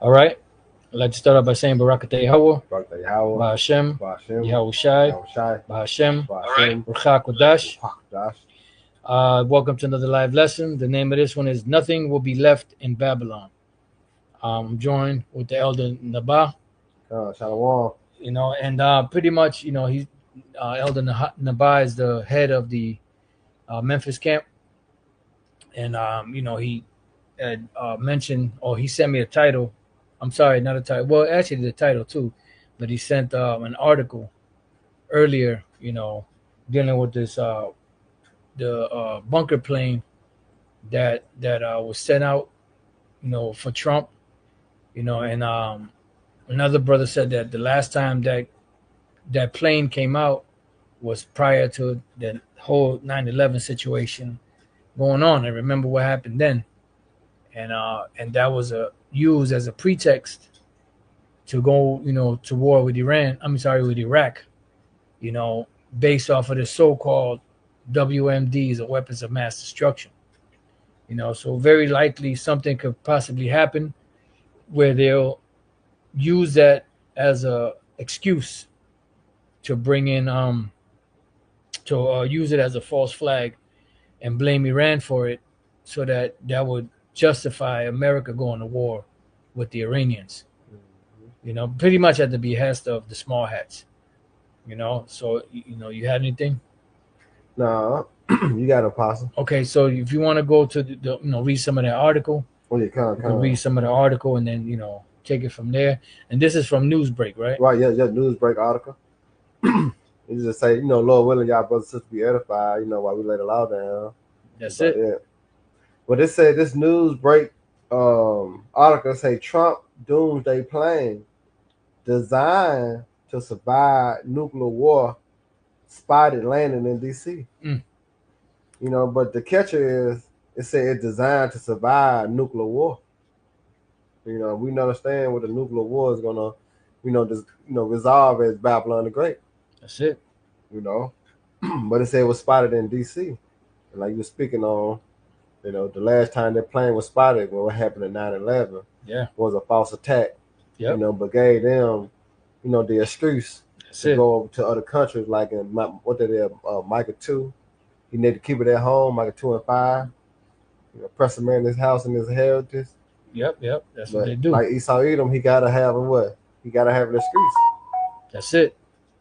All right. I'd like to start off by saying Barakatay Hawa, Birthday Howard, Bahashem, Bashim, Yahweh Shai, Yahushai, Bahashem, Bashim, Ruchak Kodash. Josh. Welcome to another live lesson. The name of this one is Nothing Will Be Left in Babylon. I'm joined with the elder Nabah, Shalom. and pretty much, he's Elder Nabah is the head of the Memphis camp, and he had mentioned, or he sent me a title. I'm sorry, not a title. Well, actually, the title too, but he sent an article earlier, dealing with this the bunker plane that was sent out, for Trump, and another brother said that the last time that plane came out was prior to the whole 9/11 situation going on. And remember what happened then, and that was used as a pretext to go, to war with Iran. I'm sorry, with Iraq, based off of the so-called WMDs, or weapons of mass destruction. So very likely something could possibly happen where they'll use that as a excuse to bring in to use it as a false flag and blame Iran for it, so that would justify America going to war with the Iranians. Pretty much at the behest of the small hats. So you had anything? No, you got an apostle. Okay, so if you want to go to read some of that article, Oh, yeah, you can read some of the article and then take it from there. And this is from Newsbreak, right? Right, yeah, Newsbreak article. You just say, Lord willing, y'all brothers and sisters be edified, while we lay the law down. That's it. Yeah. But it said this Newsbreak article say Trump doomsday plane designed to survive nuclear war spotted landing in DC. But the catcher is it said it's designed to survive nuclear war. We understand what the nuclear war is gonna, resolve as Babylon the Great. That's it. But it said it was spotted in DC. And like you were speaking on, the last time that plane was spotted, what happened in 9/11, was a false attack. Yep. But gave them, the excuse to go over to other countries, like in Micah 2. You need to keep it at home, Micah 2 and 5. Press a man in his house and his inheritance. Yep. That's what they do. Like Esau Edom, he gotta have what? He gotta have an excuse. That's it.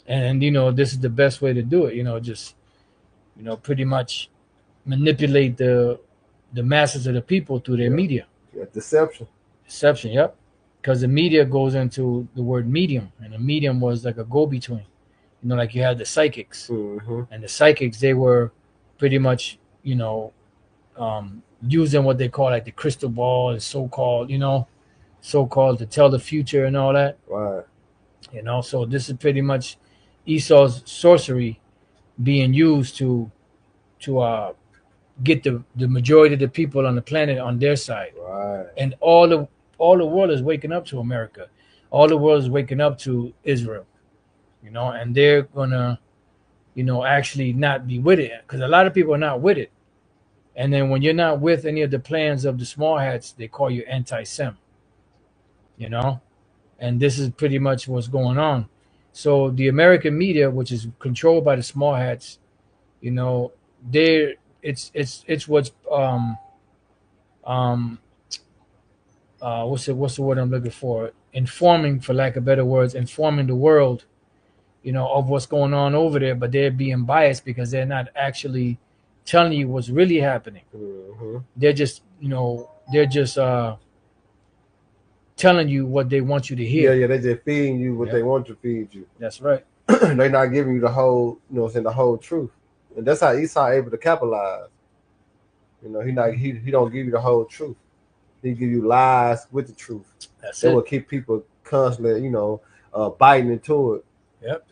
And this is the best way to do it. Just pretty much manipulate the masses of the people through their media. Yeah, deception. Yep. Because the media goes into the word medium, and the medium was like a go-between. Like you had the psychics, and the psychics, they were pretty much using what they call like the crystal ball, and so-called to tell the future and all that. Right. So this is pretty much Esau's sorcery being used to get the majority of the people on the planet on their side. Right. And all the world is waking up to America. All the world is waking up to Israel. And they're gonna, actually not be with it, because a lot of people are not with it. And then when you're not with any of the plans of the small hats, they call you anti-Sem. And this is pretty much what's going on. So the American media, which is controlled by the small hats, it's what's what's the word I'm looking for? Informing, for lack of better words, informing the world, of what's going on over there, but they're being biased because they're not actually telling you what's really happening. They're just, telling you what they want you to hear. Yeah, they're just feeding you what they want to feed you. That's right. They're not giving you the whole, the whole truth. And that's how Esau able to capitalize. He don't give you the whole truth. He give you lies with the truth. That's it. It Will keep people constantly, biting into it. Yep.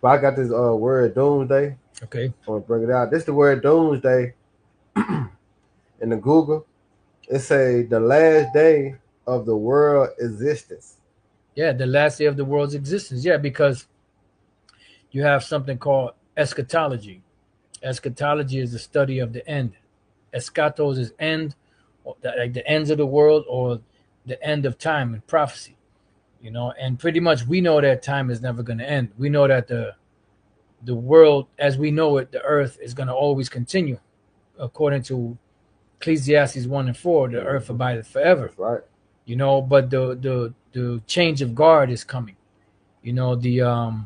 But I got this word doomsday. Okay. I want to bring it out. This is the word doomsday in the Google. It say the last day of the world existence. Yeah, the last day of the world's existence. Yeah, because you have something called eschatology. Eschatology is the study of the end. Eschatos is end, like the ends of the world or the end of time and prophecy. And pretty much we know that time is never going to end. We know that the world as we know it, the earth is going to always continue, according to Ecclesiastes 1 and 4. The earth Mm-hmm. abideth forever. That's right. But the change of guard is coming. The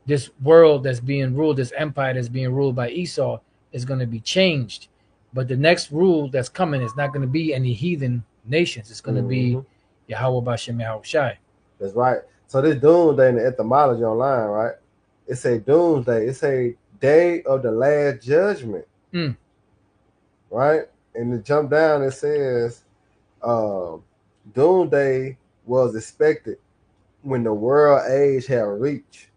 this world that's being ruled, this empire that's being ruled by Esau, is going to be changed. But the next rule that's coming is not going to be any heathen nations. It's going to Mm-hmm. be Yahweh Bashem Yahweh Shai. That's right. So this doomsday in the etymology online, right? It say doomsday. It say day of the last judgment, Mm. right? And to jump down, it says um, doomsday was expected when the world age had reached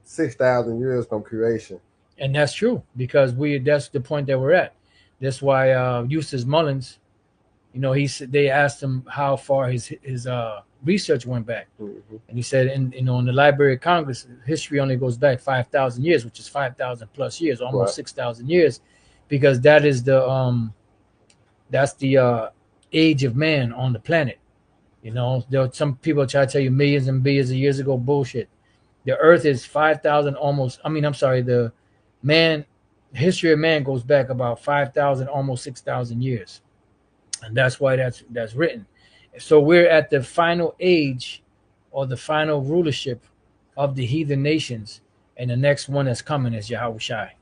6,000 years from creation. And that's true because that's the point that we're at. That's why Eustace Mullins, they asked him how far his research went back, Mm-hmm. and he said, in the Library of Congress, history only goes back 5,000 years, which is 5,000 plus years, Right. almost 6,000 years, because that's the age of man on the planet. There are some people try to tell you millions and billions of years ago. Bullshit. The Earth is 5,000 almost. I mean, I'm sorry. The man history of man goes back about 5,000, almost 6,000 years, and that's why that's written. So we're at the final age, or the final rulership of the heathen nations, and the next one that's coming is Yahweh Shai.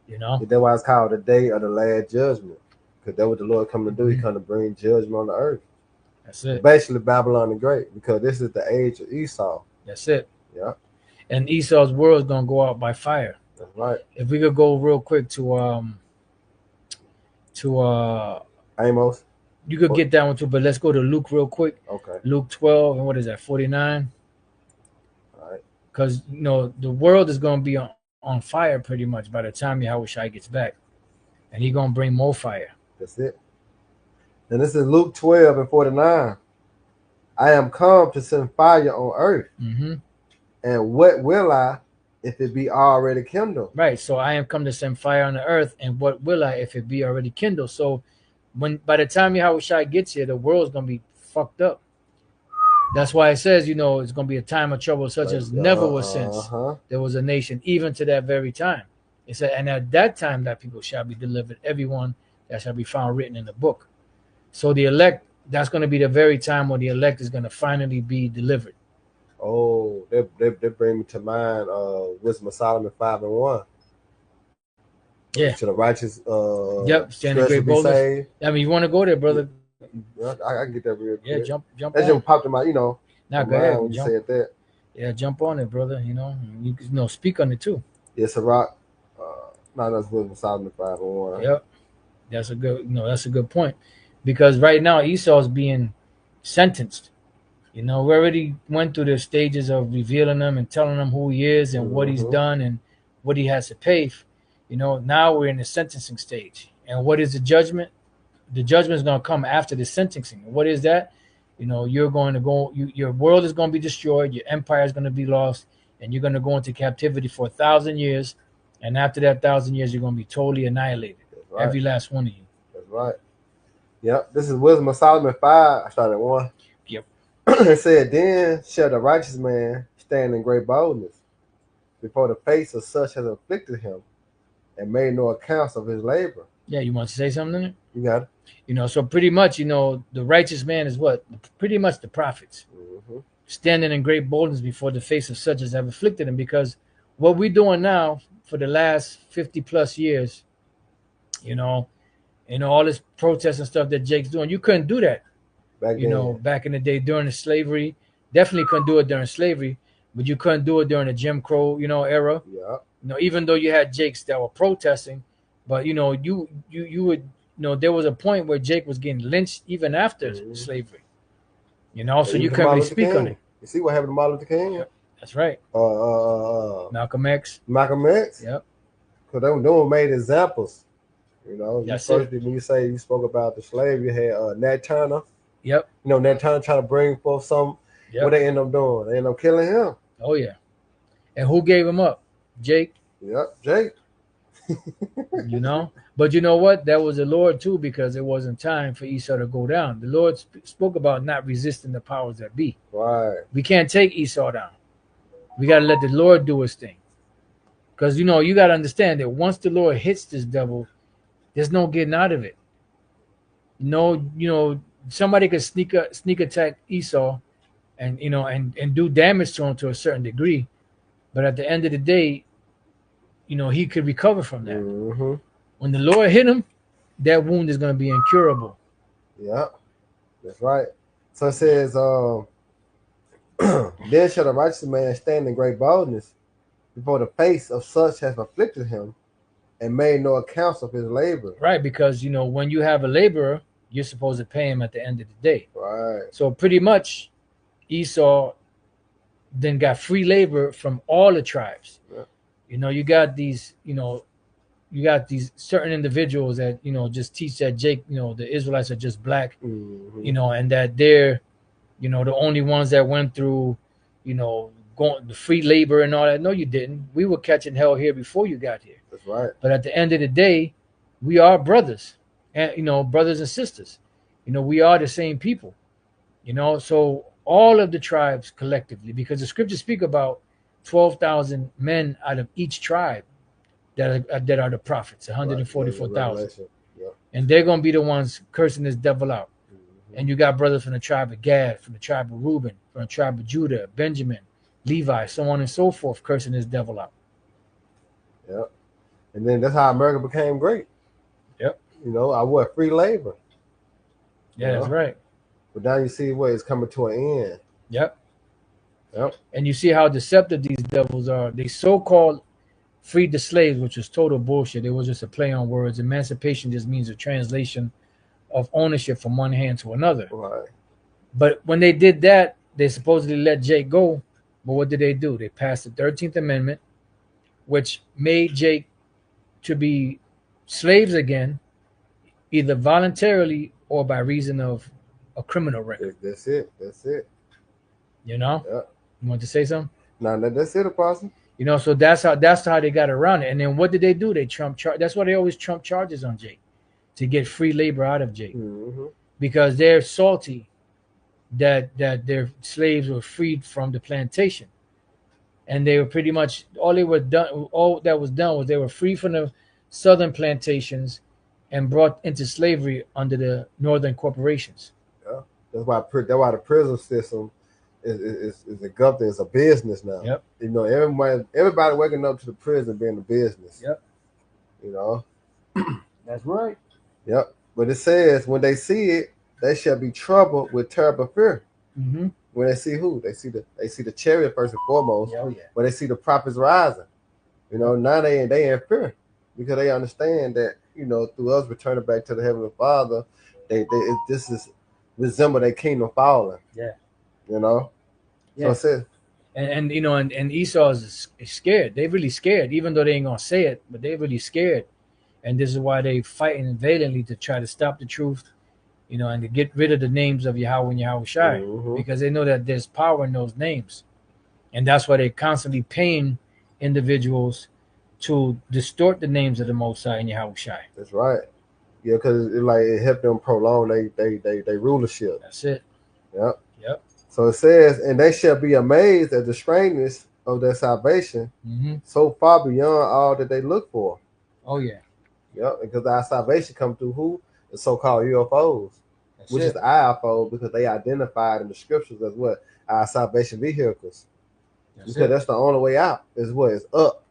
You know, That's why it's called the day of the last judgment. Because that's what the Lord come to do. He mm-hmm. come to bring judgment on the earth. That's it. Basically Babylon the Great. Because this is the age of Esau. That's it. Yeah. And Esau's world is gonna go out by fire. That's right. If we could go real quick to Amos. you could get that one too, but let's go to Luke real quick. Okay. Luke 12, and what is that, 49? All right. Because the world is going to be on fire pretty much by the time Yahweh Shai gets back, and he's going to bring more fire. That's it. And this is Luke 12 and 49. I am come to send fire on earth. Mm-hmm. And what will I if it be already kindled? Right. So I am come to send fire on the earth, and what will I if it be already kindled? So by the time Yahweh Shai gets here, the world's going to be fucked up. That's why it says, it's going to be a time of trouble such as never was since there was a nation, even to that very time. It said, and at that time that people shall be delivered, everyone that shall be found written in the book. So the elect, that's going to be the very time when the elect is going to finally be delivered. Oh, they bring me to mind Wisdom of Solomon 5 and 1. Yeah. To the righteous yep, standing great boldness. I mean, you want to go there, brother. Yeah, I can get that real quick. Yeah, jump that on. just popped in my, Now go ahead. when you said that. Yeah, jump on it, brother. You speak on it too. It's a rock. No, that's Wisdom of Solomon 5 and 1. Yep. That's a good point. Because right now Esau's being sentenced. We already went through the stages of revealing him and telling him who he is and what he's done and what he has to pay. Now we're in the sentencing stage. And what is the judgment? The judgment is going to come after the sentencing. What is that? You're going to go. Your world is going to be destroyed. Your empire is going to be lost, and you're going to go into captivity for 1,000 years. And after that 1,000 years, you're going to be totally annihilated. Right. Every last one of you. That's right. Yep. This is Wisdom of Solomon 5. I started at 1. Yep. It said, then shall the righteous man stand in great boldness before the face of such as afflicted him and made no accounts of his labor. Yeah, you want to say something in it? You got it. So pretty much, the righteous man is what? Pretty much the prophets. Mm-hmm. Standing in great boldness before the face of such as have afflicted him. Because what we're doing now for the last 50 plus years, all this protest and stuff that Jake's doing, you couldn't do that. Back in the day during the slavery. Definitely couldn't do it during slavery, but you couldn't do it during the Jim Crow, era. Yeah. Even though you had Jakes that were protesting, but you would there was a point where Jake was getting lynched even after slavery. So you couldn't really speak on it. You see what happened to Martin Luther King? Yep. That's right. Malcolm X. Malcolm X. Yep. Because they made examples. You know, you That's first it. when you say you spoke about the slave, you had Nat Turner. Yep. You know, Nat Turner trying to bring forth some. What Yep. they end up doing? They end up killing him. Oh yeah. And who gave him up? Jake. Yep, Jake. You know. But you know what? That was the Lord too, because it wasn't time for Esau to go down. The Lord spoke about not resisting the powers that be. Right. We can't take Esau down. We got to let the Lord do his thing. Because, you got to understand that once the Lord hits this devil, there's no getting out of it. No, somebody could sneak attack Esau and, and do damage to him to a certain degree. But at the end of the day, he could recover from that. Mm-hmm. When the Lord hit him, that wound is going to be incurable. Yep, that's right. So it says, then shall the righteous man stand in great boldness before the face of such as afflicted him and made no accounts of his labor. Right, because, when you have a laborer, you're supposed to pay him at the end of the day. Right. So pretty much Esau then got free labor from all the tribes. Yeah. You got these, you got these certain individuals that, just teach that the Israelites are just black, Mm-hmm. And that they're, the only ones that went through, going the free labor and all that. No, you didn't. We were catching hell here before you got here. That's right. But at the end of the day, we are brothers, and brothers and sisters. We are the same people. So all of the tribes collectively, because the scriptures speak about 12,000 men out of each tribe that are the prophets, 144,000, Yep. and they're going to be the ones cursing this devil out. Mm-hmm. And you got brothers from the tribe of Gad, from the tribe of Reuben, from the tribe of Judah, Benjamin, Levi, so on and so forth, cursing this devil out. Yep. And then that's how America became great. Yep. I want free labor. Yeah, that's right. But now you see what it's coming to an end. Yep. Yep. And you see how deceptive these devils are. They so-called freed the slaves, which was total bullshit. It was just a play on words. Emancipation just means a translation of ownership from one hand to another. Right. But when they did that, they supposedly let Jake go. But what did they do? They passed the 13th Amendment, which made Jake to be slaves again, either voluntarily or by reason of a criminal record. That's it. That's it. Yep. You want to say something? No, that's it, Apostle. So that's how they got around it. And then what did they do? They trump charge. That's why they always trump charges on Jake, to get free labor out of Jake, because they're salty that their slaves were freed from the plantation, and they were pretty much all that was done was they were free from the southern plantations and brought into slavery under the northern corporations. Yeah, that's why the prison system is a government, is a business now. Yep. Everybody waking up to the prison being a business. Yep. That's right. Yep. But it says when they see it, they shall be troubled with terrible fear. Mm-hmm. When they see who? They see the chariot first and foremost. Yeah. When they see the prophets rising. Now they in fear because they understand that, through us returning back to the Heavenly Father, this is resemble their kingdom falling. Yeah. So it says, and Esau is scared. They're really scared, even though they ain't gonna say it, but they're really scared. And this is why they fighting valiantly to try to stop the truth, and to get rid of the names of Yahweh and Yahweh Shai, because they know that there's power in those names. And that's why they're constantly paying individuals to distort the names of the Most High and Yahweh Shai. That's right. Yeah, because it helped them prolong they rulership. That's it. Yep. Yep. So it says, and they shall be amazed at the strangeness of their salvation, so far beyond all that they look for. Oh yeah. Yep. Because our salvation comes through who? The so-called UFOs, which is the IFO, because they identified in the scriptures as what? Our salvation vehicles. Because that's the only way out. Is what? It's up.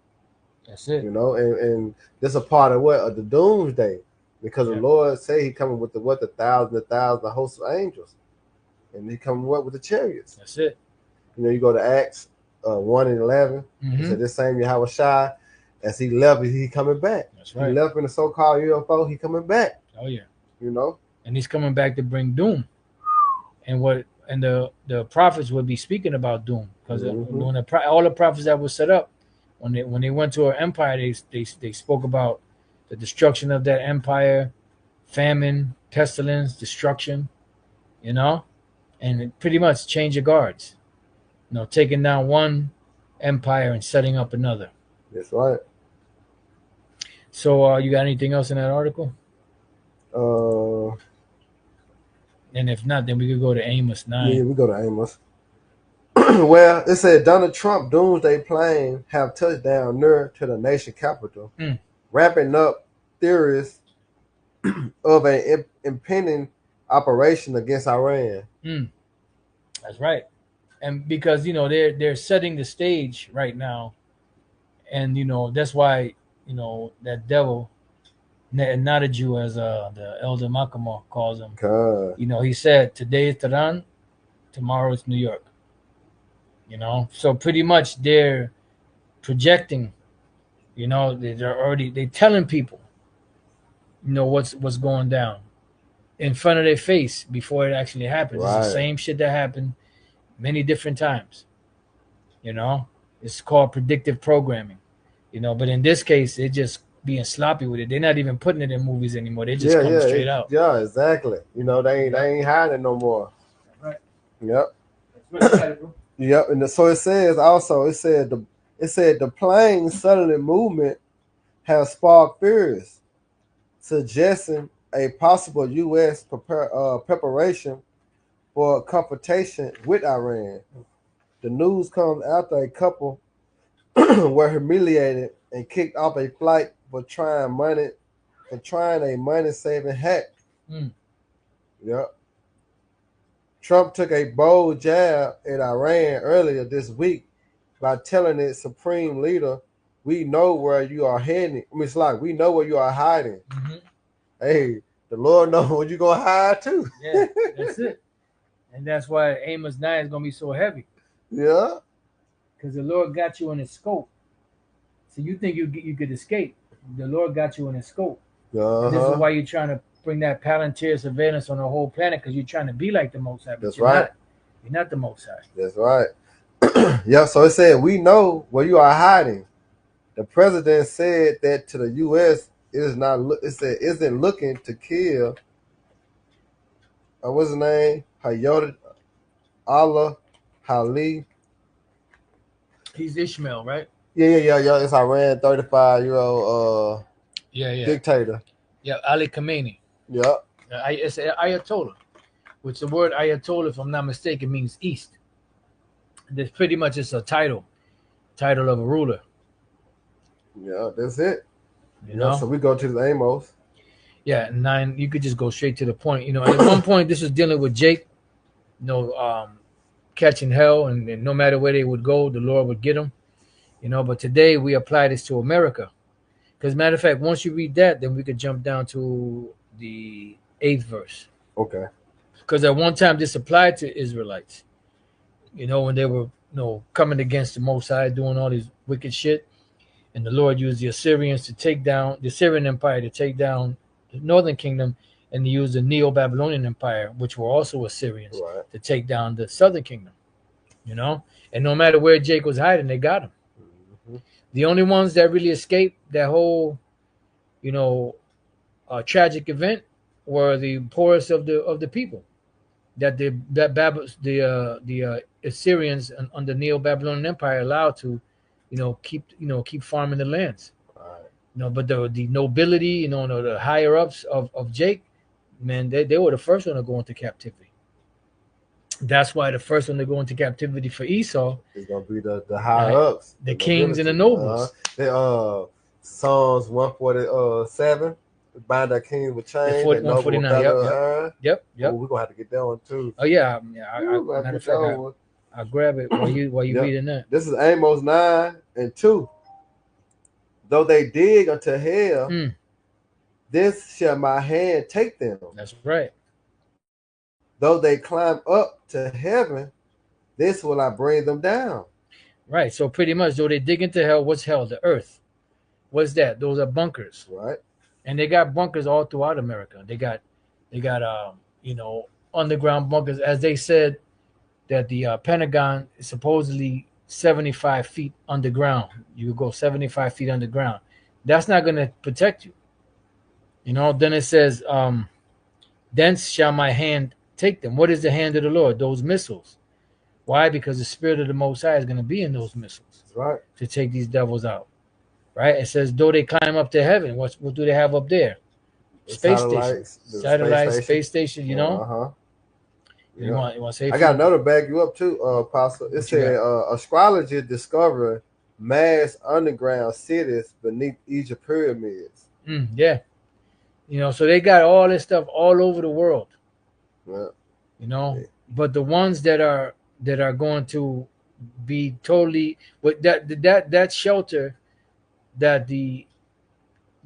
That's it. And this is a part of what? Of the doomsday. Because the Lord say he coming with the thousand hosts of angels. And he coming with the chariots. That's it. You go to Acts 1 and 11. It said this same Yahweh Shai, as he left, he coming back. That's right. He left in the so-called UFO, he coming back. Oh yeah. And he's coming back to bring doom. And the prophets would be speaking about doom, because when all the prophets that were set up, when they went to our empire, they spoke about the destruction of that empire, famine, pestilence, destruction, you know, and it pretty much change your guards, taking down one empire and setting up another. That's right. So, you got anything else in that article? Uh, And if not, then we could go to Amos yeah, 9. we go to Amos. Well, it said Donald Trump doomsday plane have touched down near to the nation capital, Mm, wrapping up theories of an impending operation against Iran. mm, that's right. And because they're setting the stage right now, and that's why that devil, not a Jew, as the elder Makama calls him. God. He said today is Tehran, tomorrow is New York. So pretty much they're projecting. They're telling people, what's going down in front of their face before it actually happens. It's the Right. same shit that happened many different times. It's called predictive programming. But in this case, they're just being sloppy with it. They're not even putting it in movies anymore. They just Yeah, come yeah, straight out. yeah, exactly. They ain't hiding no more. Right. Yep. That's bro. Yep. And so it says also, it said the plane suddenly movement has sparked fears, suggesting a possible U.S. preparation for a confrontation with Iran. The news comes after a couple were humiliated and kicked off a flight for trying a money saving hack. Mm. Yep. Trump took a bold jab at Iran earlier this week by telling its supreme leader, "We know where you are heading." I mean, it's like we know where you are hiding. Mm-hmm. Hey, the Lord knows where you gonna hide too. Yeah, that's it. And that's why Amos 9 is gonna be so heavy, Yeah. because the Lord got you in His scope. So you think you could escape? The Lord got you in His scope. And this is Uh-huh. why you're trying to bring that Palantir surveillance on the whole planet, because you're trying to be like the Most High. But That's you're right. not. You're not the Most High. That's right. Yeah, so it said, "We know where you are hiding." The president said that to the U.S. It is not. It said isn't looking to kill. What's his name? Hayota Allah Hali. He's Ishmael, right? Yeah. It's Iran 35-year-old Yeah. dictator. Yeah, Ali Khamenei. Yep. It's Ayatollah, which the word Ayatollah, if I'm not mistaken, means east. This pretty much is a title of a ruler. Yeah, that's it. You know. So we go to the Amos. Yeah, 9. You could just go straight to the point. And at one point, this was dealing with Jake. Catching hell, and no matter where they would go, the Lord would get them. But today we apply this to America. Because matter of fact, once you read that, then we could jump down to the 8th verse. Okay. Because at one time this applied to Israelites. When they were coming against the Most High, doing all this wicked shit, and the Lord used the Assyrians to take down the Assyrian Empire, to take down the northern kingdom, and he used the Neo-Babylonian Empire, which were also Assyrians, Right. to take down the southern kingdom. And no matter where Jake was hiding, they got him. Mm-hmm. The only ones that really escaped that whole, tragic event were the poorest of the people. That the Assyrians under Neo-Babylonian Empire allowed to, keep farming the lands. Right. But the nobility, the higher ups of Jake, man, they were the first one to go into captivity. That's why the first one to go into captivity for Esau is gonna be the higher ups, the kings and the nobles. Psalms 147. Bind our kings with chains. 149. Yep. Oh, we're gonna have to get that one too. Oh yeah. Matter of fact, I'll grab it while you reading that. This is Amos 9:2. Though they dig unto hell, this shall my hand take them. That's right. Though they climb up to heaven, this will I bring them down. Right. So pretty much, though they dig into hell, what's hell? The earth. What's that? Those are bunkers. Right. And they got bunkers all throughout America. They got underground bunkers. As they said, that the Pentagon is supposedly 75 feet underground. You could go 75 feet underground. That's not going to protect you. Then it says, thence shall my hand take them. What is the hand of the Lord? Those missiles. Why? Because the spirit of the Most High is going to be in those missiles Right. to take these devils out. Right? It says, though they climb up to heaven, what do they have up there? The Space station, satellites, the space satellite, station. space station. Uh-huh. You Yeah. want to say? I got another back you up too, Apostle. It said astrologers discover mass underground cities beneath Egypt pyramids. Yeah. So they got all this stuff all over the world. Yeah. But the ones that are going to be totally with that shelter that the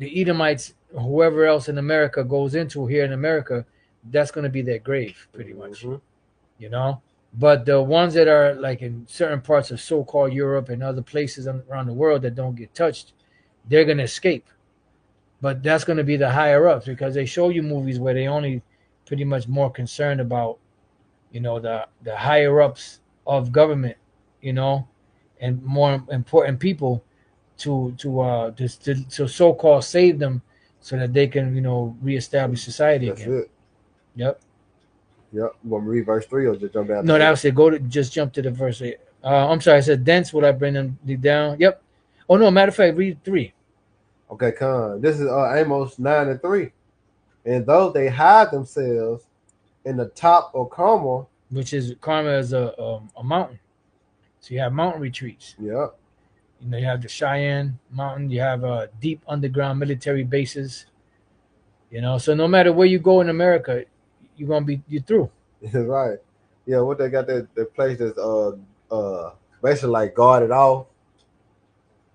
Edomites, whoever else in America goes into here in America, that's going to be their grave, pretty much. But the ones that are like in certain parts of so-called Europe and other places around the world that don't get touched, they're going to escape. But that's going to be the higher ups, because they show you movies where they only pretty much more concerned about the higher ups of government, and more important people to so-called save them so that they can reestablish society That's again. it. Yep. Yep. You want me to read verse 3 or just jump down? No, that was it. Just jump to the verse 8. I'm sorry, I said thence will I bring them down. Yep. Oh no, matter of fact, read 3. Okay, come. This is Amos 9:3. And though they hide themselves in the top of Carmel, which is Carmel is a mountain. So you have mountain retreats. Yep. You have the Cheyenne Mountain. You have deep underground military bases. So no matter where you go in America, you're through. Right. Yeah, what they got that place that's basically like guarded off.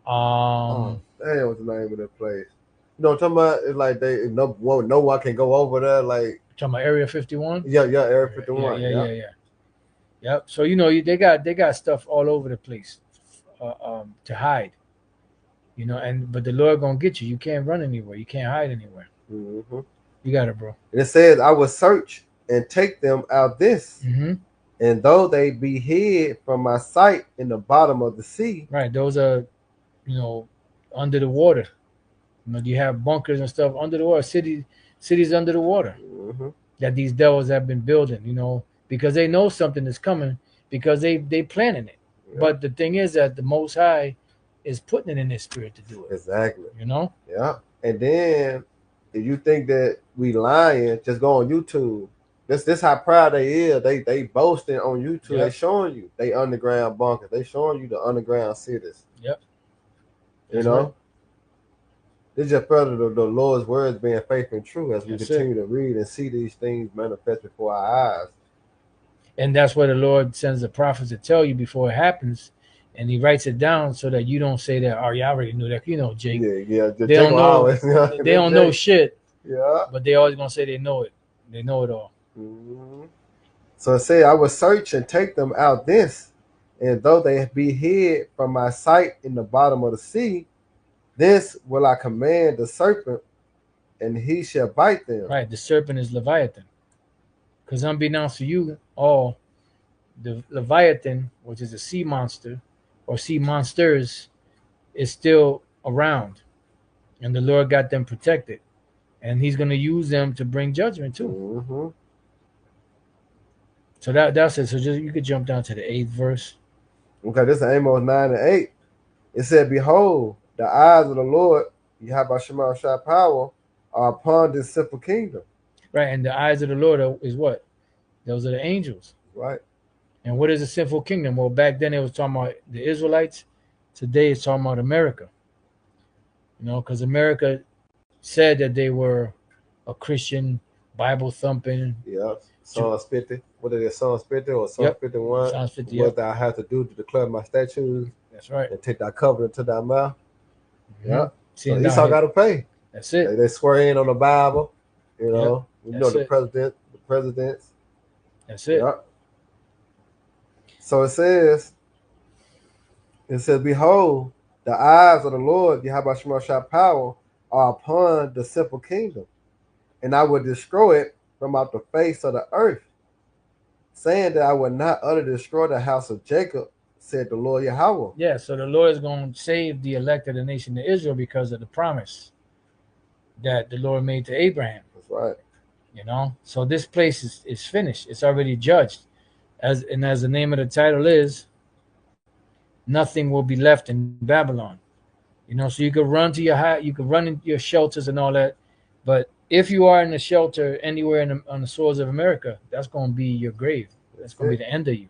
Damn, what's the name of that place? You know what I'm talking about? It's like no one can go over there. Like talking about Area 51. Yeah, Area 51. Yeah. Yep. So they got stuff all over the place to hide. But the Lord gonna get you. You can't run anywhere. You can't hide anywhere. Mm-hmm. You got it, bro. And it says, "I will search and take them out this, mm-hmm. and though they be hid from my sight in the bottom of the sea." Right. Those are, under the water. You have bunkers and stuff under the water. Cities under the water. Mm-hmm. That these devils have been building. Because they know something is coming, because they planning it. Yeah. But the thing is that the Most High is putting it in their spirit to do it. Exactly. Yeah. And then if you think that we lying, just go on YouTube. This how proud they is. They boasting on YouTube. Yep. They showing you they underground bunkers. They showing you the underground cities. Yep. Right. This just further the Lord's words being faithful and true as we continue to read and see these things manifest before our eyes. And that's where the Lord sends the prophets to tell you before it happens, and He writes it down so that you don't say that, "Oh, yeah, I already knew that." Jake. Yeah. They don't know. Always, they don't know shit. Yeah. But they always gonna say they know it. They know it all. Mm-hmm. So it said, "I will search and take them out this, and though they be hid from my sight in the bottom of the sea, this will I command the serpent, and he shall bite them." Right. The serpent is Leviathan. Because unbeknownst to you all, the Leviathan, which is a sea monster or sea monsters, is still around. And the Lord got them protected. And He's going to use them to bring judgment too. Mm-hmm. So that's it. So you could jump down to the 8th verse. Okay, this is Amos 9:8. It said, "Behold, the eyes of the Lord, Yahweh Shema Shai power, are upon this simple kingdom." Right, and the eyes of the Lord is what? Those are the angels. Right. And what is a sinful kingdom? Well, back then it was talking about the Israelites. Today it's talking about America. Because America said that they were a Christian, Bible thumping. Yeah. Psalms 50. What is it? Psalms 50 or Psalms 51? Psalms 50. What thou hast to do to declare my statutes. That's right. And take thy covenant to thy mouth. Mm-hmm. Yeah. So Esau got to pay. That's it. They swear in on the Bible. Yep. The presidents. That's it. Yep. So it says, "Behold, the eyes of the Lord, Yahweh Shema Shai power, are upon the simple kingdom, and I will destroy it from out the face of the earth, saying that I will not utterly destroy the house of Jacob, said the Lord Yahweh." Yeah, so the Lord is going to save the elect of the nation of Israel because of the promise. that the Lord made to Abraham. That's right. So this place is finished. It's already judged. As the name of the title is, nothing will be left in Babylon. So you could run to your high, you could run in your shelters and all that, but if you are in a shelter anywhere on the shores of America, that's going to be your grave. That's That's going to it. be the end of you.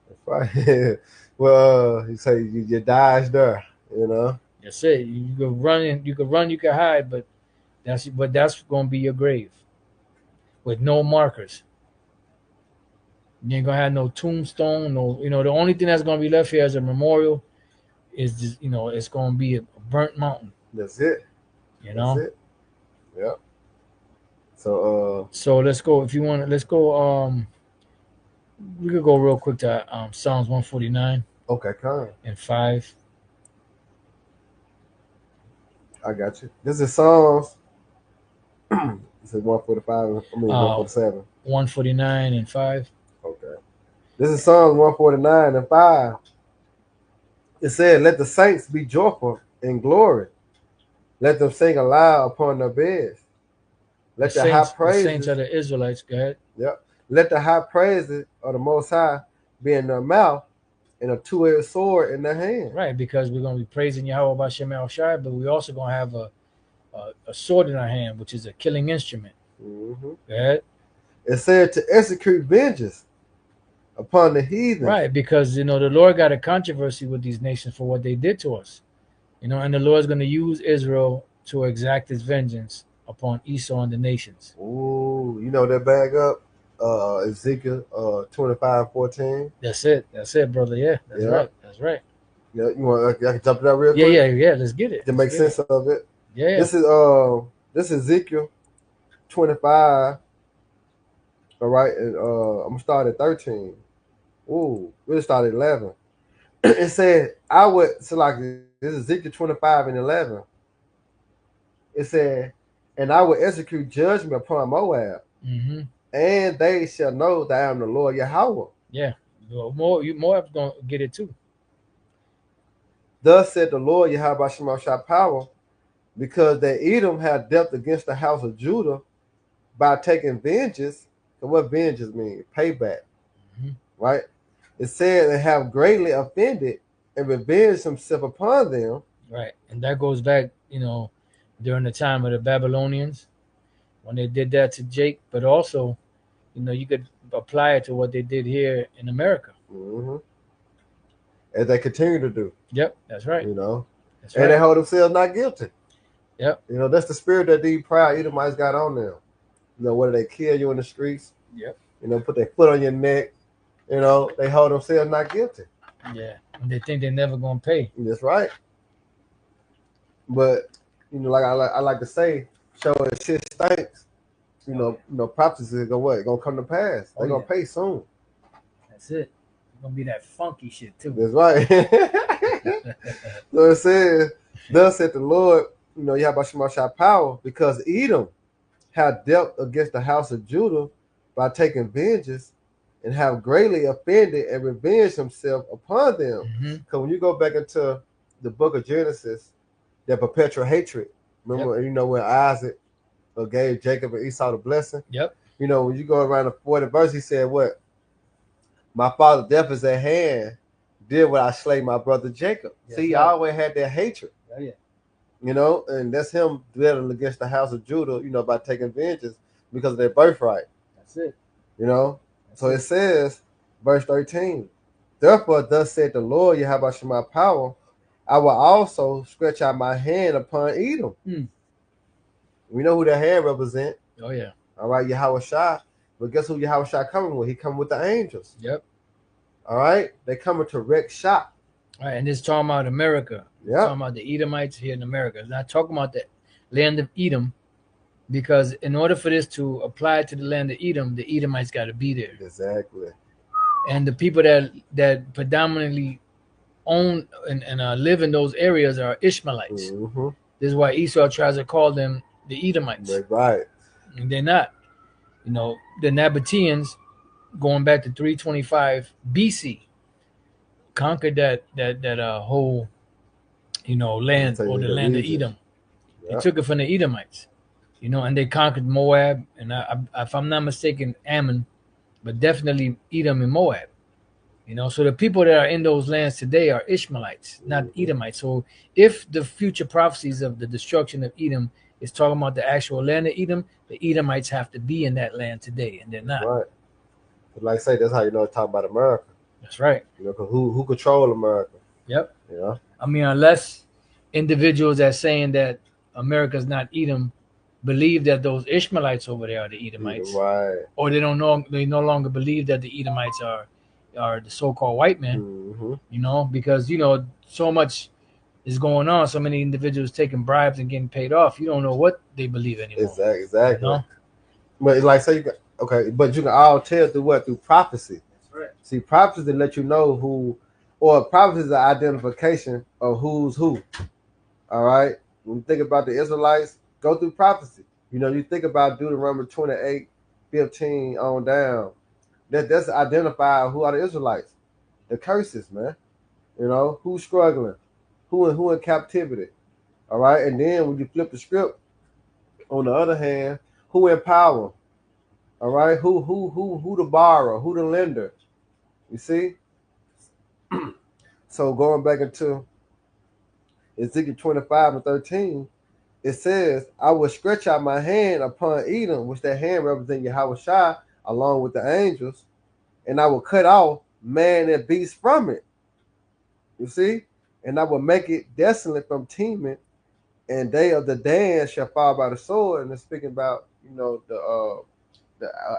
That's right. Well, you say you dies there. You know. That's it. You could run, you could run, you could hide, but that's going to be your grave with no markers. You ain't gonna have no tombstone, no. The only thing that's gonna be left here as a memorial is just, it's gonna be a burnt mountain. That's it. You That's know. it. Yep. So So let's go. If you want, let's go. We could go real quick to Psalms 149 okay, come. and 5. I got you. This is Psalms. This is 145. I mean Uh, 147. 149 and 5. Okay. This is Psalms 149 and 5. It said, "Let the saints be joyful in glory. Let them sing aloud upon their beds. The Let the high saints, the saints praises, are the Israelites. Go ahead. yep. Let the high praises of the Most High be in their mouth and a two-edged sword in their hand." Right, because we're gonna be praising Yahweh Bashem El Shai, but we also gonna have a sword in our hand, which is a killing instrument. Mm-hmm. Go ahead. It said to execute vengeance upon the heathen. Right, because the Lord got a controversy with these nations for what they did to us. And the Lord's going to use Israel to exact his vengeance upon Esau and the nations. Ooh, you know that bag up? Ezekiel 25:14. That's it, brother. Yeah, that's Yeah. right. That's right. Yeah, you want I can jump it up real Yeah, quick yeah. Let's get it. to Let's make get sense it. of it. Yeah. This is Ezekiel 25. All right, and I'm gonna start at 13. Ooh, we'll start at 11. It said, "I would." So like this is Ezekiel 25 and 11. It said, "And I will execute judgment upon Moab, Mm-hmm. and they shall know that I am the Lord Yahweh. Yeah. Well, Moab's going to get it too. Thus said the Lord Yahweh Shemashah power, because that Edom had dealt against the house of Judah by taking vengeance." And what vengeance means? Payback, Mm-hmm. right? It said they have greatly offended and revenged himself upon them. Right. And that goes back, during the time of the Babylonians when they did that to Jake, but also, you could apply it to what they did here in America. Mm-hmm. As they continue to do. Yep, that's right. You know, That's and right. they hold themselves not guilty. Yep. You know, that's the spirit that these proud Edomites got on them. Whether they kill you in the streets, Yep. Put their foot on your neck, they hold themselves not guilty. Yeah. And they think they're never gonna pay. That's right. But like I like to say, show it shit stinks. Prophecy is gonna come to pass. They're gonna pay soon. That's it. It's gonna be that funky shit too. That's right. So it says, "Thus said the Lord, Yahweh Shemashah power, because Edom have dealt against the house of Judah by taking vengeance and have greatly offended and revenged himself upon them." Because Mm-hmm. when you go back into the book of Genesis, that perpetual hatred. Remember, when Isaac gave Jacob and Esau the blessing? Yep. When you go around the 40th verse, he said, "What? My father's death is at hand. Did what I slay my brother Jacob." Yes, See, he right. always had that hatred. Oh, yeah. And that's him dwelling against the house of Judah, by taking vengeance because of their birthright. That's it. So it says, verse 13, "Therefore, thus said the Lord, Yahweh Shema power, I will also stretch out my hand upon Edom." We know who that hand represent. Oh, yeah. All right, Yahweh Shai. But guess who Yahweh Shai coming with? He coming with the angels. Yep. All right, they coming to wreck shop. All right, and this talking about America. Yeah. Talking about the Edomites here in America. It's not talking about the land of Edom, because in order for this to apply to the land of Edom, the Edomites got to be there. Exactly. And the people that predominantly own and live in those areas are Ishmaelites. Mm-hmm. This is why Esau tries to call them the Edomites. That's right. And they're not. The Nabateans, going back to 325 BC, conquered that whole land, or the land of Edom. They took it from the Edomites. And they conquered Moab, and if I'm not mistaken, Ammon, but definitely Edom and Moab. So the people that are in those lands today are Ishmaelites, not Mm-hmm. Edomites. So if the future prophecies of the destruction of Edom is talking about the actual land of Edom, the Edomites have to be in that land today, and they're That's not. right. But like I say, that's how you know it's talking about America. That's right. Because who control America? Yep. You know, I mean, unless individuals that saying that America's not Edom believe that those Ishmaelites over there are the either Edomites, right. or they no longer believe that the Edomites are the so-called white men. Mm-hmm. Because so much is going on, so many individuals taking bribes and getting paid off. You don't know what they believe anymore. Exactly. You Exactly. know. But like say you can, okay, but you can all tell through what through prophecy. That's right. See, prophecy to let you know who, or prophecy is an identification of who's who. All right. When you think about the Israelites, go through prophecy. You think about Deuteronomy 28:15 on down. That's identify who are the Israelites. The curses, man. Who's struggling, who in captivity. All right. And then when you flip the script, on the other hand, who in power. All right. Who the borrower, who the lender. You see? So going back into Ezekiel 25:13, it says, I will stretch out my hand upon Edom, which that hand represents Yahweh Shai, along with the angels, and I will cut off man and beast from it. You see? And I will make it desolate from teeming, and they of the Dan shall fall by the sword. And it's speaking about, the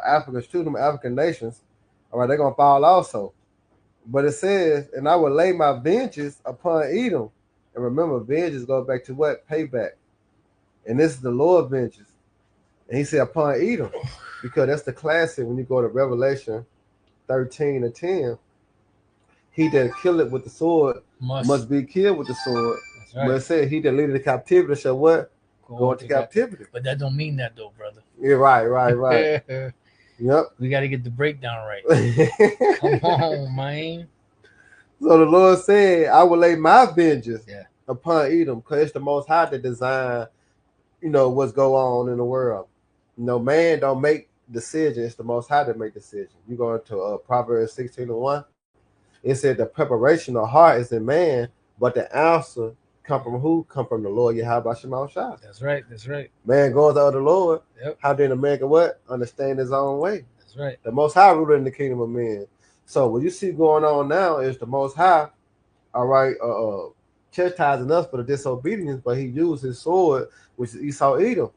Africans too, them African nations. All right, they're going to fall also. But it says, and I will lay my vengeance upon Edom. And remember, vengeance goes back to what? Payback. And this is the Lord vengeance. And he said upon Edom, because that's the classic when you go to Revelation 13:10. He that killeth with the sword must be killed with the sword. That's right. But it said, he that leadeth the captivity shall what? Go into captivity. But that don't mean that though, brother. Yeah, right. Yep. We got to get the breakdown right. Come on, man. So the Lord said, I will lay my vengeance upon Edom, because it's the Most High that design, what's going on in the world. Man don't make decisions. It's the Most High that make decisions. You go into Proverbs 16:1. It said the preparation of heart is in man, but the answer come from who? Come from the Lord Yahweh Shema Shai. That's right. Man goes out of the Lord. Yep. How then a man can what? Understand his own way. That's right. The Most High ruler in the kingdom of men. So what you see going on now is the Most High, all right, chastising us for the disobedience, but he used his sword, which is Esau Edom.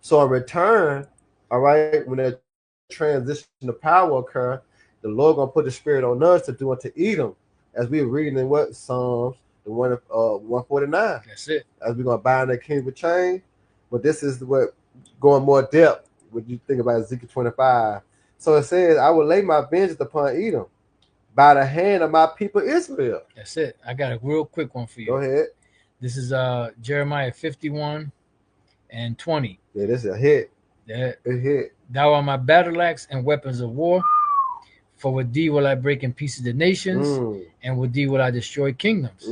So in return, all right, when that transition of power occur, the Lord gonna put the spirit on us to do unto Edom, as we were reading in what Psalms, the 149. That's it. As we're gonna bind that king with chain. But this is what going more depth when you think about Ezekiel 25. So it says, I will lay my vengeance upon Edom by the hand of my people Israel. That's it. I got a real quick one for you. Go ahead. This is Jeremiah 51:20. Yeah, this is a hit. Yeah. A hit. Thou art my battle axe and weapons of war. For with thee will I break in pieces the nations, and with thee will I destroy kingdoms.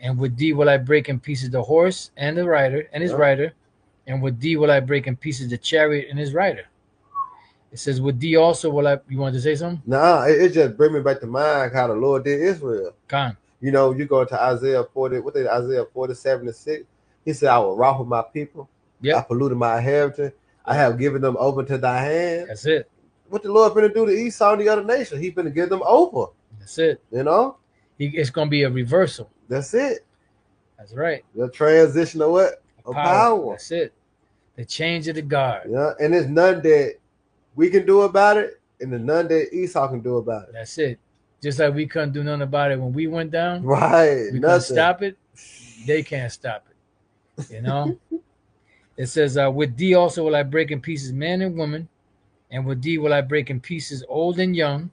And with thee will I break in pieces the horse and the rider and his rider, and with thee will I break in pieces the chariot and his rider. It says, with thee also will I. You wanted to say something? Nah, it just bring me back to mind how the Lord did Israel. Con. You go to Isaiah 40. What did Isaiah 47:6? He said, I will wrath with my people. I polluted my inheritance. I have given them over to thy hand. That's it. What the Lord finna do to Esau and the other nation? He finna give them over. That's it. It's gonna be a reversal. That's it. That's right. The transition of what? Of power. That's it. The change of the guard. Yeah, and there's none that we can do about it, and there's none that Esau can do about it. That's it. Just like we couldn't do nothing about it when we went down. Right. We couldn't stop it. They can't stop it. It says, with thee also will I break in pieces man and woman, and with thee will I break in pieces old and young,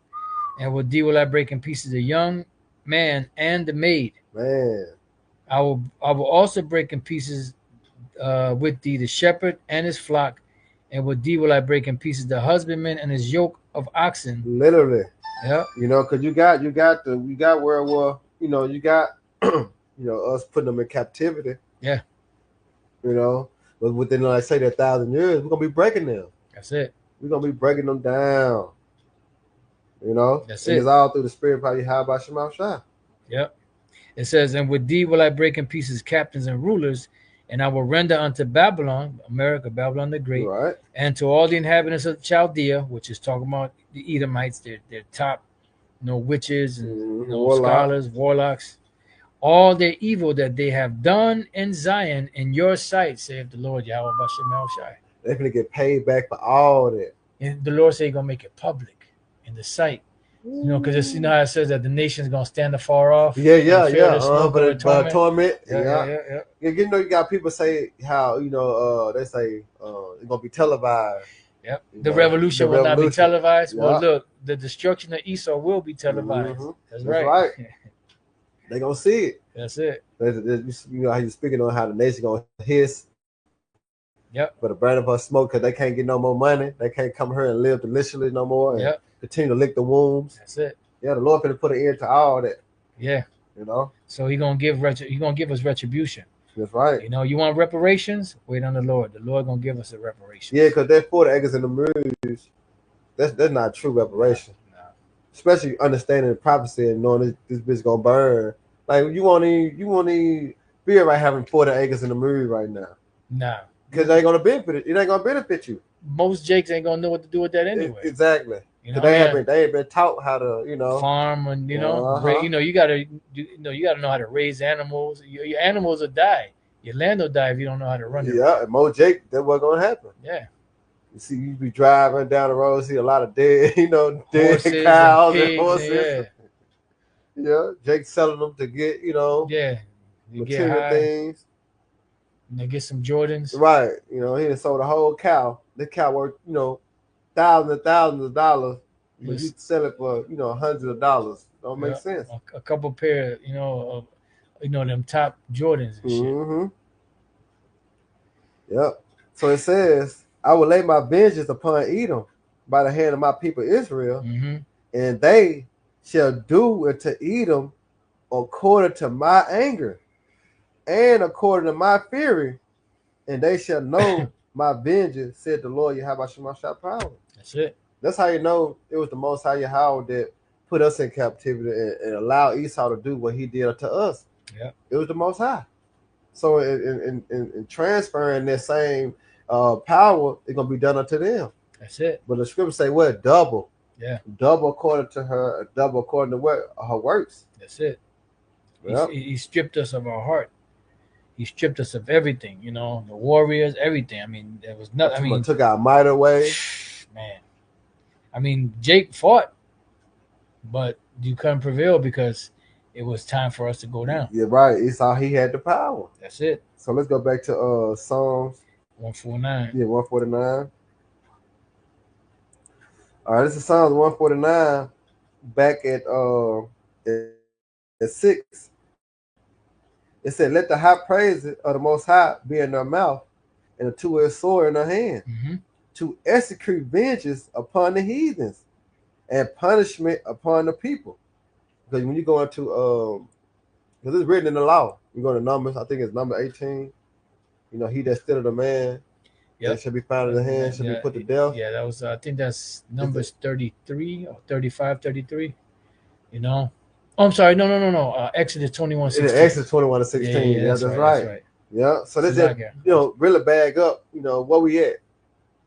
and with thee will I break in pieces the young man and the maid. Man. I will also break in pieces with thee the shepherd and his flock, and with thee will I break in pieces the husbandman and his yoke of oxen. Literally. Yeah. Because you got World War, you got us putting them in captivity. Yeah. But within, like say, that 1,000 years, we're gonna be breaking them. That's it. We're gonna be breaking them down. That's And it. it's all through the spirit, probably how about Shema Shah. Yep. It says, and with thee will I break in pieces captains and rulers, and I will render unto Babylon, America, Babylon the Great, Right. and to all the inhabitants of Chaldea, which is talking about the Edomites, their top, witches and Warlock. scholars, warlocks, all their evil that they have done in Zion in your sight, saith the Lord Yahweh Bashem Shai. They're gonna get paid back for all that. And the Lord said he's gonna make it public in the sight. Because it's how it says that the nation's gonna stand afar off. Yeah. But torment. Yeah. You got people say how they say it's gonna be televised. Yep. The revolution will not be televised. Yeah. Well, look, the destruction of Esau will be televised. That's right. They gonna see it. That's it. You know how you speaking on how the nation gonna hiss. Yep. For the burn of her smoke, because they can't get no more money. They can't come here and live deliciously no more. And continue to lick the wombs. That's it. Yeah, the Lord finna put an end to all that. Yeah. So He gonna give us retribution. That's right. You want reparations? Wait on the Lord. The Lord gonna give us a reparation. Yeah, because that 40 acres in the moons, that's not true reparation. No. Especially understanding the prophecy and knowing this bitch gonna burn. Like you won't even be right having 40 acres in the moon right now. Nah. Because it ain't gonna benefit you. Most jakes ain't gonna know what to do with that anyway. Exactly. They ain't been taught how to farm and you gotta know how to raise animals. Your animals will die. Your land will die if you don't know how to run it. Yeah, and more jake, that's what's gonna happen. Yeah. You see, you be driving down the road, see a lot of dead, dead horses cows and horses. Yeah, Jake selling them to get, material things. And they get some Jordans. Right. He done sold a whole cow. The cow worth, thousands and thousands of dollars. You sell it for, hundreds of dollars. Don't make sense. A couple pair, of them top Jordans and shit. Yep. So it says, I will lay my vengeance upon Edom by the hand of my people Israel, and they shall do unto Edom according to my anger and according to my fury, and they shall know my vengeance, said the Lord Yahweh Shema Shah power. That's it. That's how you know it was the Most High Yahweh that put us in captivity and allowed Esau to do what he did to us. Yeah. It was the Most High. So in transferring that same power, it's gonna be done unto them. That's it. But the scriptures say what? Double. Yeah. Double according to her, double according to what her works. That's it. Yep. He stripped us of our heart. He stripped us of everything, the warriors, everything. I mean, there was nothing. Took our might away. Man, Jake fought, but you couldn't prevail because it was time for us to go down. Yeah, right. Esau, he had the power. That's it. So let's go back to Psalms 149. Yeah, 149. All right, this is Psalms 149. Back at 6. It said, "Let the high praises of the Most High be in their mouth, and a two-edged sword in their hand, to execute vengeance upon the heathens, and punishment upon the people." Because when you go into because it's written in the law, you go to Numbers. I think it's number 18. He that stealeth a man, that should be found in the hand, should be put to death. Yeah, that was. I think that's Numbers 33 or 35, 33. Oh, I'm sorry. No. Exodus 21:16. Exodus 21:16. Yeah, that's right. Yeah. So this is really bag up. Where we at.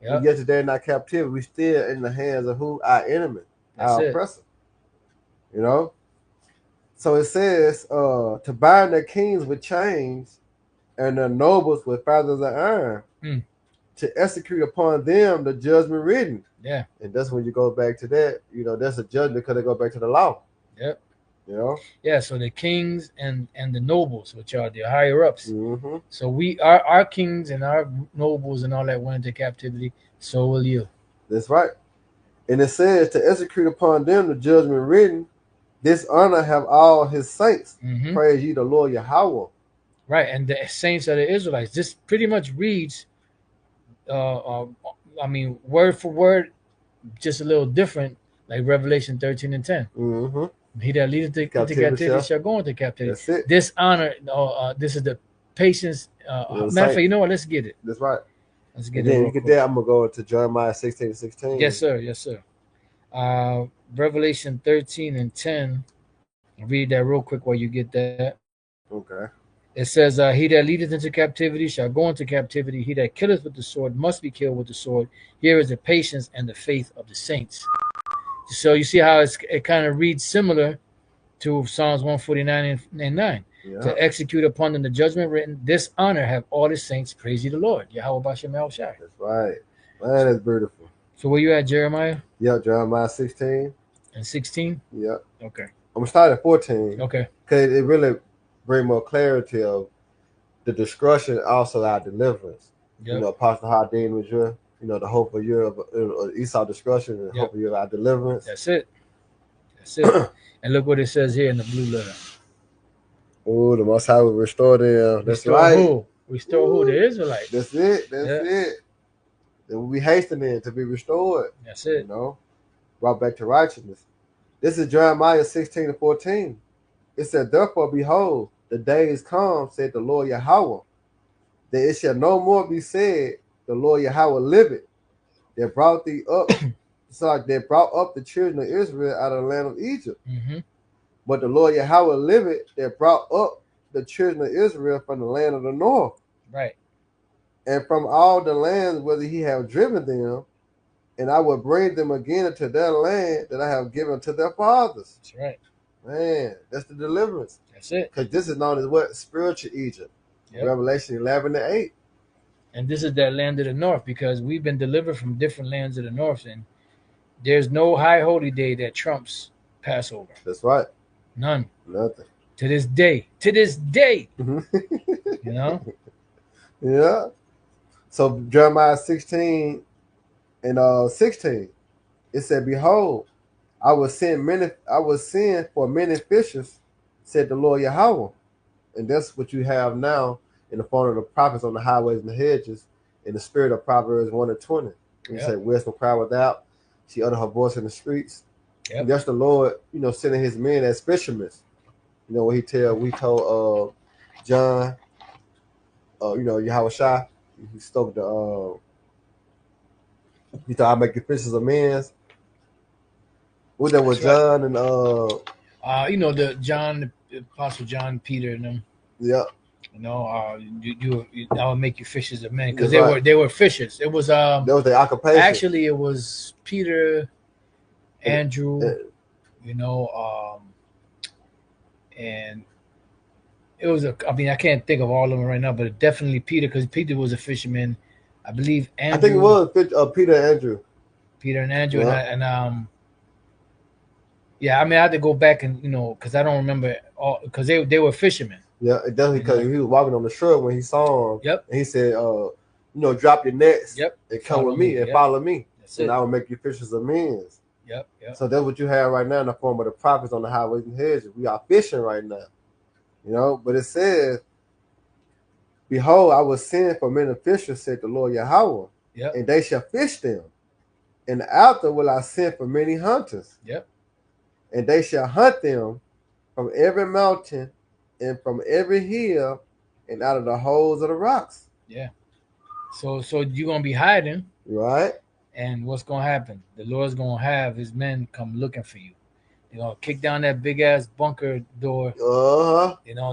Yep. Yet today in our captivity, we still in the hands of who? Our enemy, our oppressor. So it says to bind their kings with chains and their nobles with fetters of iron, to execute upon them the judgment written. Yeah. And that's when you go back to that. That's a judgment because they go back to the law. Yep. Yeah, so the kings and the nobles, which are the higher ups. So our kings and our nobles and all that went into captivity. So will you. That's right. And it says to execute upon them the judgment written. This honor have all his saints. Praise ye the Lord Yahweh. Right, and the saints are the Israelites. This pretty much reads, word for word, just a little different, like Revelation 13 and 10. He that leadeth into captivity shall go into captivity. That's it. This honor, this is the patience Matter of fact, Saint. you know what? Let's get it. That's right. Let's And get it then real you get quick. there, I'm gonna go to Jeremiah 16:16. Yes, sir. Yes, sir. Revelation 13:10. I'll read that real quick while you get that. Okay. It says, "He that leadeth into captivity shall go into captivity. He that killeth with the sword must be killed with the sword. Here is the patience and the faith of the saints." So you see how it kind of reads similar to Psalms 149 and 9. Yeah. To execute upon them the judgment written, this honor have all the saints. Praise ye the Lord. Yahweh Bashem El Shai. That's right. Man, that's beautiful. So where you at, Jeremiah? Yep, Jeremiah 16. And 16? Yep. Okay. I'm gonna start at 14. Okay. Because it really bring more clarity of the destruction, also our deliverance. Yep. Apostle Hardin was your, the hope of your Esau destruction and hope of your our deliverance. That's it. That's it. And look what it says here in the blue letter. Oh, the Most High will restore them. That's Restore right. who? Restore who? The Israelites. That's it. That's it. They will be hastening to be restored. That's it. Brought back to righteousness. This is Jeremiah 16:14. It said, "Therefore, behold, the days come, said the Lord Yahweh, that it shall no more be said, the Lord Yahweh liveth, that brought thee up, that brought up the children of Israel out of the land of Egypt. Mm-hmm. But the Lord Yahweh liveth, that brought up the children of Israel from the land of the north, right, and from all the lands whither he have driven them, and I will bring them again into their land that I have given to their fathers." That's right. Man, that's the deliverance. That's it. Because this is known as what? Spiritual Egypt. Yep. Revelation 11:8. And this is that land of the north, because we've been delivered from different lands of the north, and there's no high holy day that trumps Passover. That's right. None. Nothing. To this day. To this day. Yeah. So Jeremiah 16 and 16, it said, "Behold, I will send for many fishers, said the Lord Yahweh." And that's what you have now in the form of the prophets on the highways and the hedges, in the spirit of Proverbs 1:20. You say, "Wisdom cry without, she uttered her voice in the streets." Yep. And that's the Lord, sending his men as fishermen. What we told John, Yahweh Shai, he spoke to he thought I'd make you fishers of men. What that was John and the Apostle John, Peter, and them. Yeah. I would make you fishers of men, because they were fishers. It was that was their occupation. Actually, it was Peter, Andrew, and it was I can't think of all of them right now, but definitely Peter, because Peter was a fisherman. I believe Andrew. I think it was Peter and Andrew. Peter and Andrew, yeah. and I had to go back and because I don't remember all, because they were fishermen. Yeah, definitely, because he was walking on the shore when he saw him. Yep. And he said, "Drop your nets. Yep. And come with me and follow me, and I will make you fishers of men." Yep. So that's what you have right now in the form of the prophets on the highways and hedges. We are fishing right now, But it says, "Behold, I will send for many fishers," said the Lord Yahweh, and they shall fish them. "And after will I send for many hunters, and they shall hunt them from every mountain and from every hill and out of the holes of the rocks." Yeah. So you're gonna be hiding, right? And what's gonna happen? The Lord's gonna have his men come looking for you. They're gonna kick down that big ass bunker door.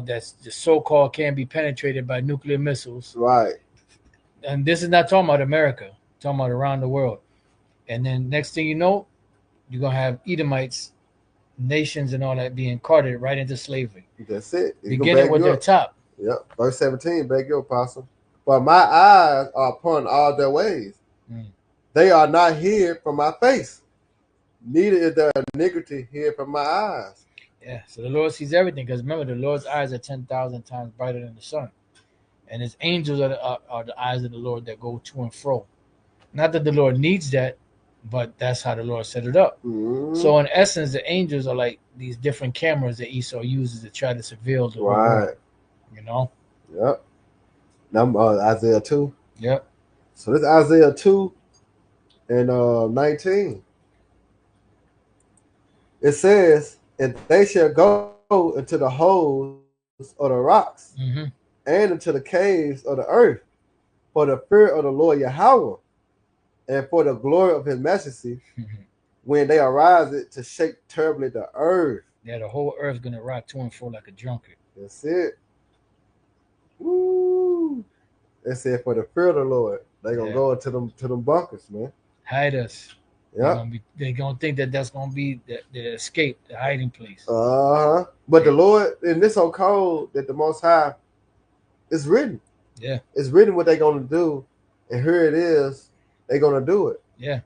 That's the so-called can't be penetrated by nuclear missiles. Right. And this is not talking about America. I'm talking about around the world. And then next thing you know, you're gonna have Edomites, nations, and all that being carted right into slavery. That's it. Beginning with their top. Yep. Verse 17, beg your apostle. "For my eyes are upon all their ways. They are not hid from my face. Neither is their iniquity hid from my eyes." Yeah. So the Lord sees everything, because remember, the Lord's eyes are 10,000 times brighter than the sun, and his angels are the eyes of the Lord that go to and fro. Not that the Lord needs that, but that's how the Lord set it up. Mm-hmm. So in essence, the angels are like these different cameras that Esau uses to try to surveil the world. Yep. Now Isaiah 2. Yep. So this Isaiah 2 and 19. It says, "And they shall go into the holes of the rocks, and into the caves of the earth, for the fear of the Lord Yahweh, and for the glory of his majesty, when they arise it to shake terribly the earth. Yeah, the whole earth's gonna rock to and fro like a drunkard. That's it. Woo! They said for the fear of the Lord, they gonna go into them bunkers, man. Hide us. Yeah. They're gonna think that that's gonna be the escape, the hiding place. But the Lord, in this so cold that the Most High, it's written. Yeah. It's written what they're gonna do, and here it is. They're gonna do it. Yeah.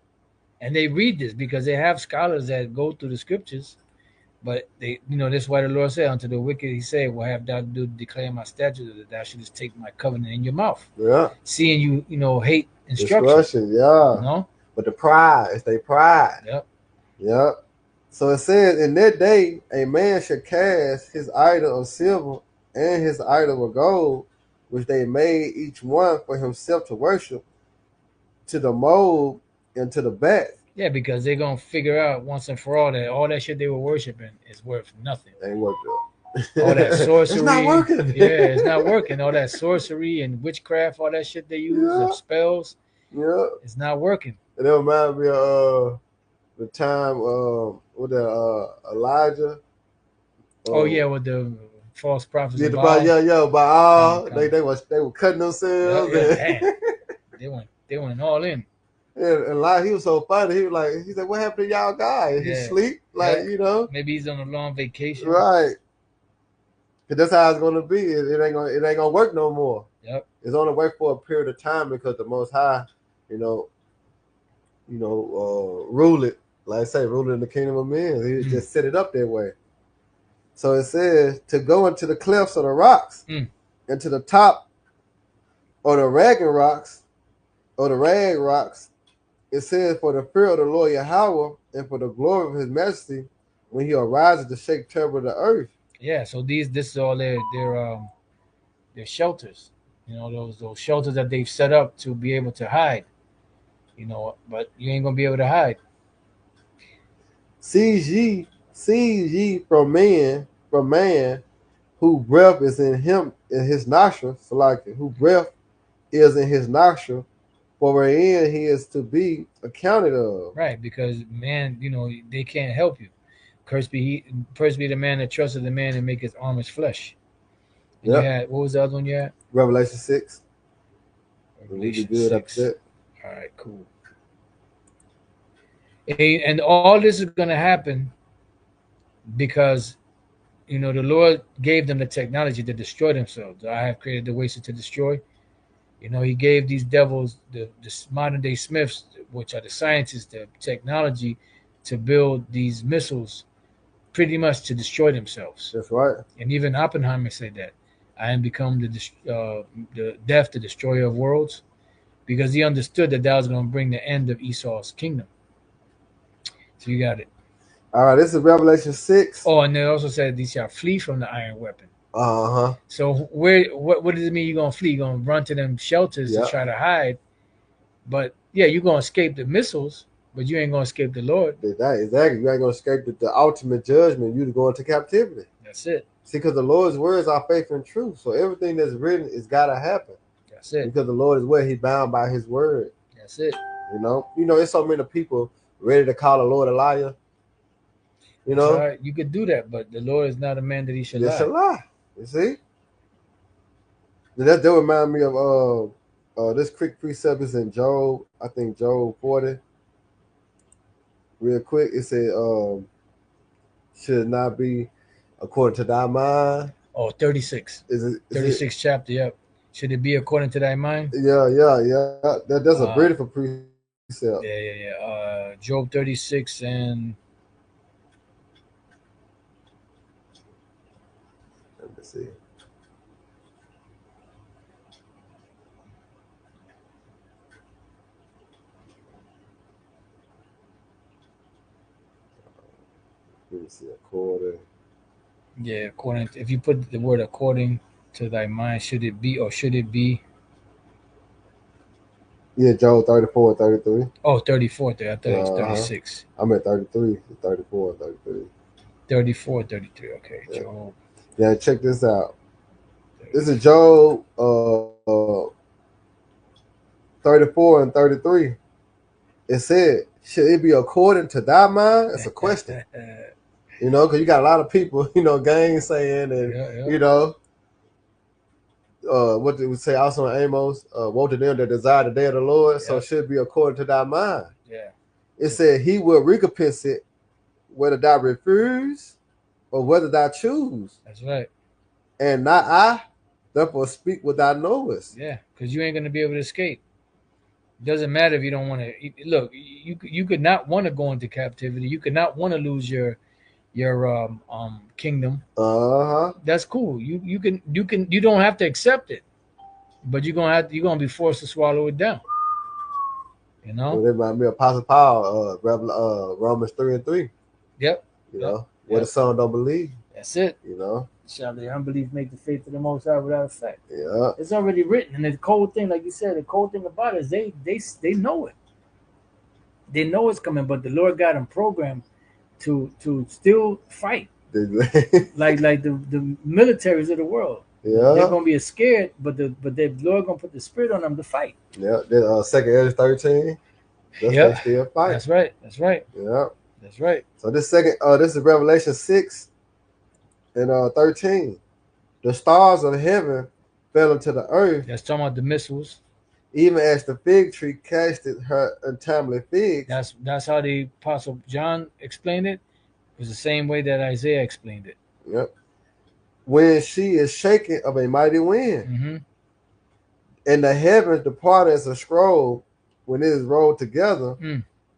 And they read this because they have scholars that go through the scriptures, but they, this is why the Lord said, unto the wicked, he said, what have thou to do to declare my statutes, that thou shouldest take my covenant in your mouth. Yeah. Seeing you, hate instruction. Yeah. But the pride is their pride. Yep. Yep. So it says, in that day, a man shall cast his idol of silver and his idol of gold, which they made each one for himself to worship, to the mold and to the back. Yeah, because they're gonna figure out once and for all that all that shit they were worshiping is worth nothing. Ain't worked All that sorcery. It's not working. Yeah, it's not working. All that sorcery and witchcraft, all that shit they use, of spells. Yeah. It's not working. And it reminds me of the time with Elijah. Oh yeah, with the false prophets. Yeah, Baal. They were cutting themselves. Yeah, they went all in. And like he was so funny. He said, "What happened to y'all guy? He sleep? Maybe he's on a long vacation." Right. Cause that's how it's gonna be. It ain't gonna work no more. Yep. It's only work for a period of time because the Most High, rule it. Like I say, rule it in the kingdom of men. He just set it up that way. So it says to go into the clefts of the rocks, and to the top of the ragging rocks, or the rag rocks. It says, for the fear of the Lord Yahweh and for the glory of his majesty, when he arises to shake terrible the earth. Yeah, so this is all their shelters. Those shelters that they've set up to be able to hide. But you ain't gonna be able to hide. Seize ye from man, who breath is in him in his nostril, so like who breath is in his nostril, for wherein he is to be accounted of. Right, because man, they can't help you. Cursed be the man that trusted the man and make his arm his flesh. And you had, what was the other one you had? Revelation 6. Revelation 6. All right, cool. And all this is going to happen because, the Lord gave them the technology to destroy themselves. I have created the ways to destroy. He gave these devils, the modern day Smiths, which are the scientists, the technology to build these missiles pretty much to destroy themselves. That's right. And even Oppenheimer said that. I am become the death, the destroyer of worlds, because he understood that was going to bring the end of Esau's kingdom. So you got it. All right, this is Revelation 6. Oh, and they also said these shall flee from the iron weapon. Uh-huh. So what does it mean you're going to flee? You're going to run to them shelters to try to hide. But, yeah, you're going to escape the missiles, but you ain't going to escape the Lord. Exactly. You ain't going to escape the ultimate judgment. You're going into captivity. That's it. See, because the Lord's words are faith and truth. So everything that's written is got to happen. That's it. Because the Lord is where he's bound by his word. That's it. There's so many people ready to call the Lord a liar. Right. You could do that, but the Lord is not a man that he should lie. Should lie. You see? That remind me of this quick precept is in Job. I think Job 40. Real quick, it said, should not be according to thy mind. Oh, 36. Is it 36 chapter, yep. Should it be according to thy mind? Yeah. That's a beautiful precept. Yeah. Job 36 and let me see. Let me see, according. Yeah, according to, if you put the word according to thy mind, should it be or should it be? Yeah, Job 34 and 33. Oh, 34 there. I thought it was 36. I'm at 33, 34, 33. 34, 33. Okay, yeah. Job. Yeah, check this out. This is Job 34 and 33. It said, should it be according to thy mind? It's a question. Because you got a lot of people, gainsaying and, what did we say also in Amos? Woe to them that desire the day of the Lord, so it should be according to thy mind. Yeah. It said he will recompense it whether thou refuse or whether thou choose. That's right. And not I, therefore speak what thou knowest. Yeah, because you ain't gonna be able to escape. Doesn't matter if you don't want to. Look, you could not want to go into captivity. You could not want to lose your kingdom. That's cool. You don't have to accept it, but you're gonna be forced to swallow it down. Well, that reminds me of Apostle Paul, Romans 3 and 3. Yep. What the son don't believe. That's it. Shall the unbelief make the faith of the Most High without effect? Yeah. It's already written, and the cold thing, like you said, the cold thing about it is they know it. They know it's coming, but the Lord got them programmed to still fight, like the militaries of the world. Yeah. They're gonna be scared, but the Lord gonna put the spirit on them to fight. Yeah. Then 2 Ezra 13. They still fight. That's right. That's right. Yeah. That's right. So this is Revelation 6 and 13. The stars of heaven fell into the earth. That's talking about the missiles. Even as the fig tree casted her untimely figs. That's how the Apostle John explained it. It was the same way that Isaiah explained it. Yep. When she is shaken of a mighty wind, mm-hmm. and the heavens depart as a scroll when it is rolled together,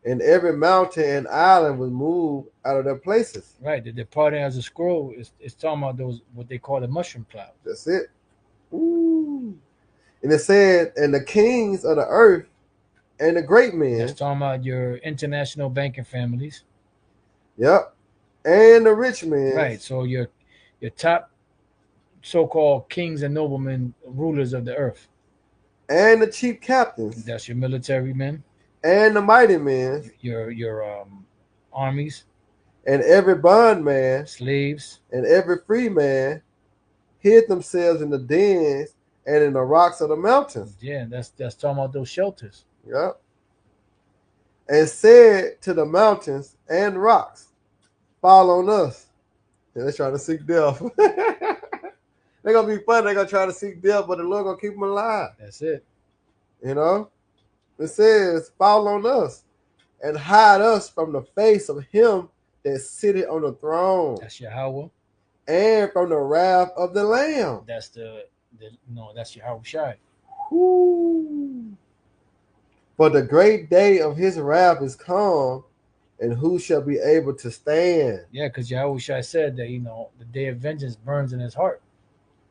and every mountain and island was moved out of their places. Right. The departing as a scroll is talking about those what they call the mushroom clouds. That's it. Ooh. And it said, and the kings of the earth and the great men. That's talking about your international banking families. Yep. And the rich men. Right. So your top so-called kings and noblemen, rulers of the earth. And the chief captains. That's your military men. And the mighty men. Your armies. And every bondman. Slaves. And every free man hid themselves in the dens and in the rocks of the mountains. Yeah, that's talking about those shelters. Yep. And said to the mountains and rocks, fall on us. And they're trying to seek death. They're going to be fun. They're going to try to seek death, but the Lord going to keep them alive. That's it. It says, fall on us and hide us from the face of him that sitteth on the throne. That's Yahweh. And from the wrath of the Lamb. That's that's Yahweh Shai. For the great day of his wrath is come, and who shall be able to stand? Yeah, because Yahweh Shai said that, the day of vengeance burns in his heart.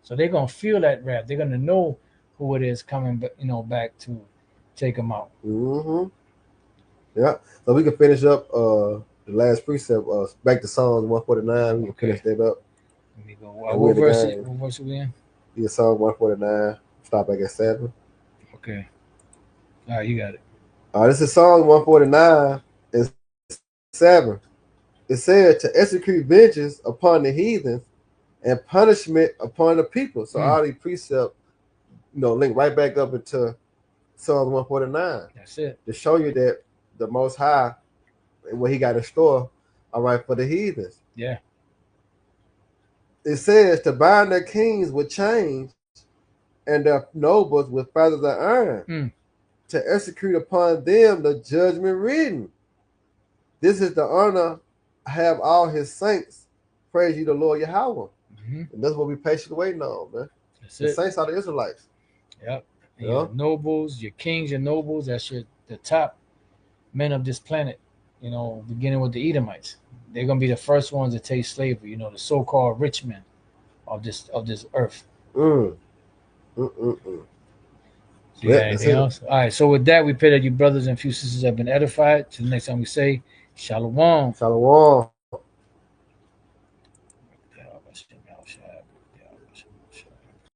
So they're going to feel that wrath. They're going to know who it is coming, back to take them out. Mm-hmm. Yeah. So we can finish up the last precept, back to Psalms 149. We can finish that up. Let me go. What verse are we in? Yeah, Psalm 149. Stop back at 7. Okay. All right, you got it. This is Psalm 149 and 7. It said to execute vengeance upon the heathens and punishment upon the people. So all these precepts, link right back up into Psalm 149. That's it. To show you that the Most High and what he got in store, all right, for the heathens. Yeah. It says to bind their kings with chains and their nobles with feathers of iron, to execute upon them the judgment written. This is the honor have all his saints. Praise you, the Lord Yahweh. And that's what we patiently waiting on, man. That's the it. Saints are the Israelites. Yep. Your nobles, your kings, your nobles, that's the top men of this planet, beginning with the Edomites. They're going to be the first ones to take slavery, the so-called rich men of this earth. So you got anything else? All right, so with that, we pray that you brothers and few sisters have been edified. Till the next time we say, Shalom. Shalom.